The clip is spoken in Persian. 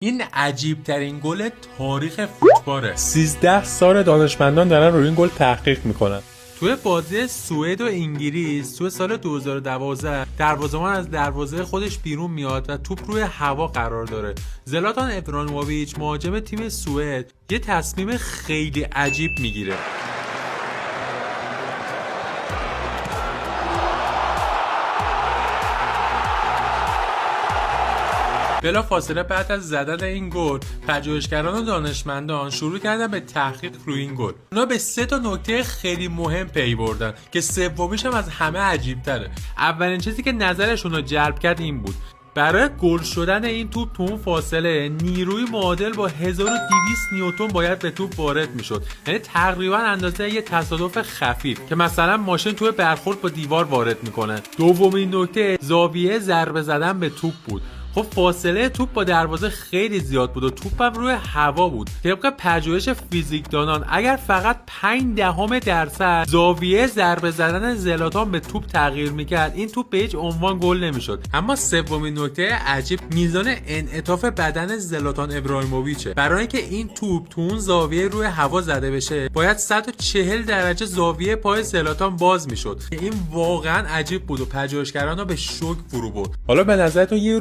این عجیب ترین گل تاریخ فوتباله. 13 سال دانشمندان دارن روی این گل تحقیق میکنن. توی بازی سوئد و انگلیس توی سال 2012 دروازه‌بان از دروازه خودش بیرون میاد و توپ روی هوا قرار داره. زلاتان ابراهیموویچ مهاجم تیم سوئد یه تصمیم خیلی عجیب میگیره. بلا فاصله بعد از زدن این گل پژوهشگران و دانشمندان شروع کردن به تحقیق روی این گل. اونا به 3 نکته خیلی مهم پی بردن که سومیش هم از همه عجیب تره. اولین چیزی که نظرشون رو جلب کرد این بود: برای گل شدن این توپ تو اون فاصله نیروی معادل با 1200 نیوتن باید به توپ وارد میشد، یعنی تقریبا اندازه یه تصادف خفیف که مثلا ماشین توی برخورد با دیوار وارد میکنه. دومین نکته زاویه ضربه زدن به توپ بود. خب فاصله توپ با دروازه خیلی زیاد بود و توپ هم روی هوا بود. طبق پژوهش فیزیکدانان اگر فقط 0.5% زاویه ضربه زدن زلاتان به توپ تغییر میکرد این توپ به هیچ عنوان گل نمیشد. اما سومین نکته عجیب میزان انعطاف بدن زلاتان ابراهیموویچه. برای اینکه این توپ تو اون زاویه روی هوا زده بشه باید 140 درجه زاویه پای زلاتان باز میشد. این واقعا عجیب بود و پژوهشگران رو به شوک فرو برد. حالا به نظرتون یه